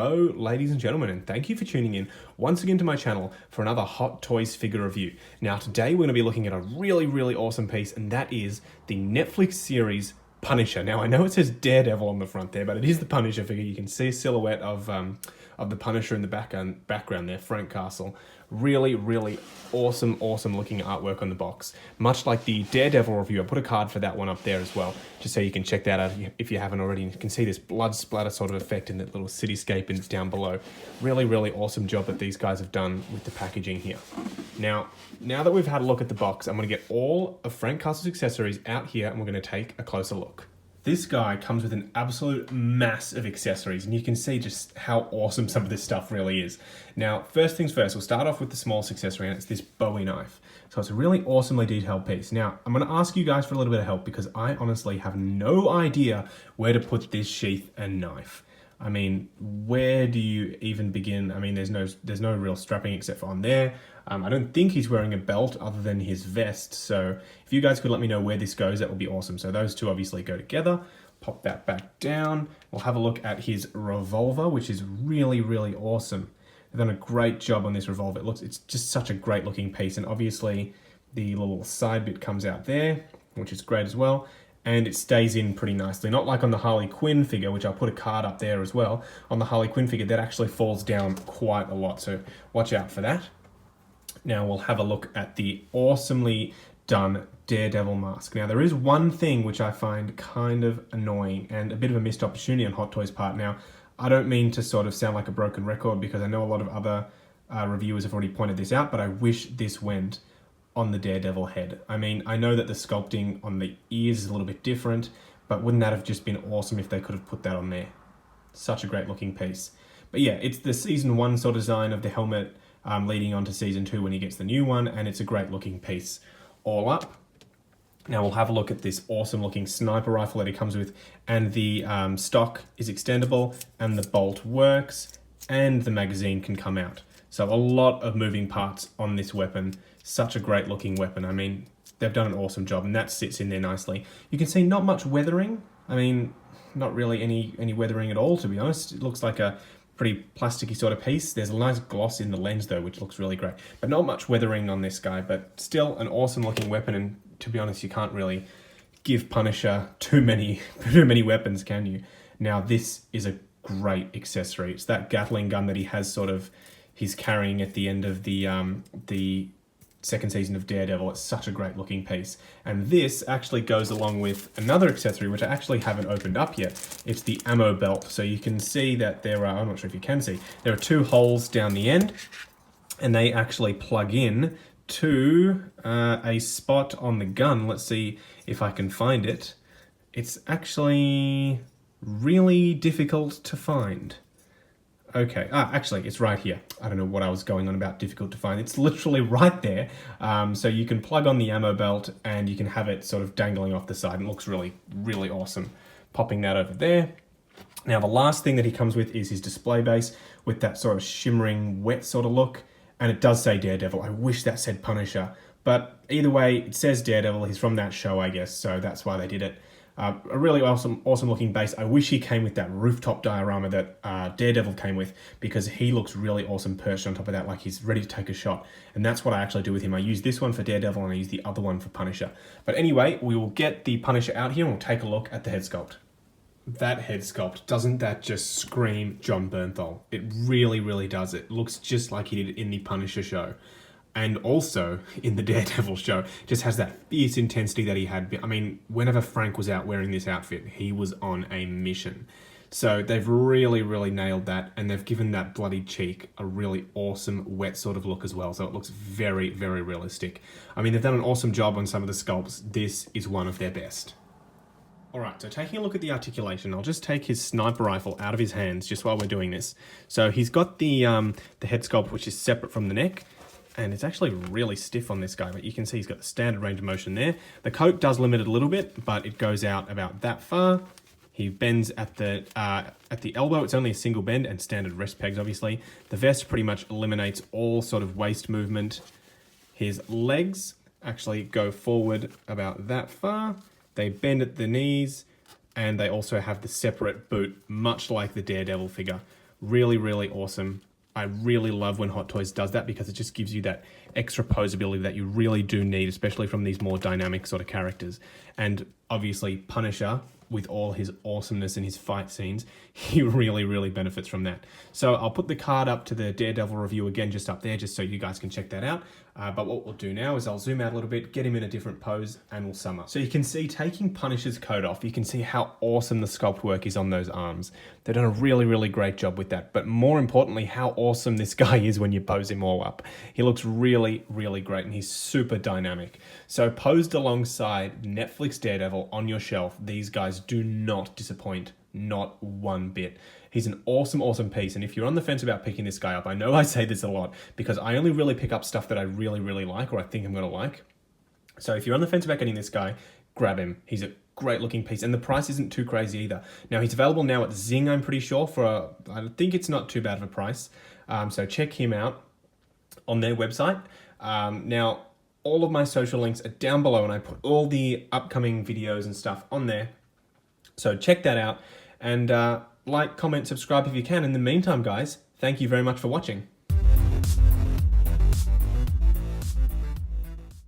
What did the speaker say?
Hello, ladies and gentlemen, and thank you for tuning in once again to my channel for another Hot Toys figure review. Now, today we're going to be looking at a really awesome piece, and that is the Netflix series Punisher. Now, I know it says Daredevil on the front there, but it is the Punisher figure. You can see a silhouette of the Punisher in the background there, Frank Castle. Really awesome looking artwork on the box. Much like the Daredevil review, I put a card for that one up there as well, just so you can check that out if you haven't already. You can see this blood splatter sort of effect in that little cityscape and down below. Really awesome job that these guys have done with the packaging here. Now that we've had a look at the box, I'm going to get all of Frank Castle's accessories out here and we're going to take a closer look. This guy comes with an absolute mass of accessories, and you can see just how awesome some of this stuff really is. Now, first things first, we'll start off with the smallest accessory, and it's this Bowie knife. So it's a really awesomely detailed piece. Now, I'm going to ask you guys for a little bit of help because I honestly have no idea where to put this sheath and knife. I mean, where do you even begin? I mean, there's no real strapping except for on there. I don't think he's wearing a belt other than his vest. So if you guys could let me know where this goes, that would be awesome. So those two obviously go together. Pop that back down. We'll have a look at his revolver, which is really awesome. They've done a great job on this revolver. It's just such a great looking piece. And obviously the little side bit comes out there, which is great as well. And it stays in pretty nicely. Not like on the Harley Quinn figure, which I'll put a card up there as well. On the Harley Quinn figure, that actually falls down quite a lot, so watch out for that. Now we'll have a look at the awesomely done Daredevil mask. Now there is one thing which I find kind of annoying and a bit of a missed opportunity on Hot Toys' part. Now, I don't mean to sort of sound like a broken record because I know a lot of other reviewers have already pointed this out, but I wish this went on the Daredevil head. I mean, I know that the sculpting on the ears is a little bit different, but wouldn't that have just been awesome if they could have put that on there? Such a great looking piece. But yeah, it's the season 1 sort of design of the helmet leading on to season 2 when he gets the new one, and it's a great looking piece all up. Now we'll have a look at this awesome looking sniper rifle that he comes with, and the stock is extendable, and the bolt works, and the magazine can come out. So a lot of moving parts on this weapon. Such a great looking weapon. I mean, they've done an awesome job, and that sits in there nicely. You can see not much weathering. I mean, not really any weathering at all, to be honest. It looks like a pretty plasticky sort of piece. There's a nice gloss in the lens though, which looks really great. But not much weathering on this guy, but still an awesome looking weapon. And to be honest, you can't really give Punisher too many weapons, can you? Now, this is a great accessory. It's that Gatling gun that he's carrying at the end of the second season of Daredevil. It's such a great looking piece. And this actually goes along with another accessory, which I actually haven't opened up yet. It's the ammo belt. So you can see that there are, I'm not sure if you can see, there are 2 holes down the end, and they actually plug in to a spot on the gun. Let's see if I can find it. It's actually really difficult to find. Okay, actually, it's right here. I don't know what I was going on about difficult to find. It's literally right there. So you can plug on the ammo belt and you can have it sort of dangling off the side. It looks really awesome. Popping that over there. Now, the last thing that he comes with is his display base with that sort of shimmering, wet sort of look. And it does say Daredevil. I wish that said Punisher. But either way, it says Daredevil. He's from that show, I guess. So that's why they did it. A really awesome looking base. I wish he came with that rooftop diorama that Daredevil came with, because he looks really awesome perched on top of that, like he's ready to take a shot. And that's what I actually do with him. I use this one for Daredevil and I use the other one for Punisher. But anyway, we will get the Punisher out here and we'll take a look at the head sculpt. That head sculpt, doesn't that just scream Jon Bernthal? It really does. It looks just like he did in the Punisher show. And also in the Daredevil show, just has that fierce intensity that he had. I mean, whenever Frank was out wearing this outfit, he was on a mission. So they've really nailed that, and they've given that bloody cheek a really awesome wet sort of look as well. So it looks very realistic. I mean, they've done an awesome job on some of the sculpts. This is one of their best. Alright, so taking a look at the articulation, I'll just take his sniper rifle out of his hands just while we're doing this. So he's got the head sculpt, which is separate from the neck. And it's actually really stiff on this guy, but you can see he's got the standard range of motion there. The coat does limit it a little bit, but it goes out about that far. He bends at the elbow. It's only a single bend and standard rest pegs, obviously. The vest pretty much eliminates all sort of waist movement. His legs actually go forward about that far. They bend at the knees, and they also have the separate boot, much like the Daredevil figure, Really, really awesome. I really love when Hot Toys does that because it just gives you that extra posability that you really do need, especially from these more dynamic sort of characters. And obviously Punisher, with all his awesomeness in his fight scenes, he really, really benefits from that. So I'll put the card up to the Daredevil review again, just up there, just so you guys can check that out. But what we'll do now is I'll zoom out a little bit, get him in a different pose, and we'll sum up. So you can see, taking Punisher's coat off, you can see how awesome the sculpt work is on those arms. They've done a really, really great job with that. But more importantly, how awesome this guy is when you pose him all up. He looks really, really great, and he's super dynamic. So posed alongside Netflix Daredevil on your shelf, these guys do not disappoint, not one bit. He's an awesome, awesome piece. And if you're on the fence about picking this guy up, I know I say this a lot because I only really pick up stuff that I really, really like or I think I'm going to like. So if you're on the fence about getting this guy, grab him. He's a great looking piece and the price isn't too crazy either. Now he's available now at Zing, I'm pretty sure, for I think it's not too bad of a price. So check him out on their website. Now, all of my social links are down below and I put all the upcoming videos and stuff on there. So check that out and like, comment, subscribe if you can. In the meantime, guys, thank you very much for watching.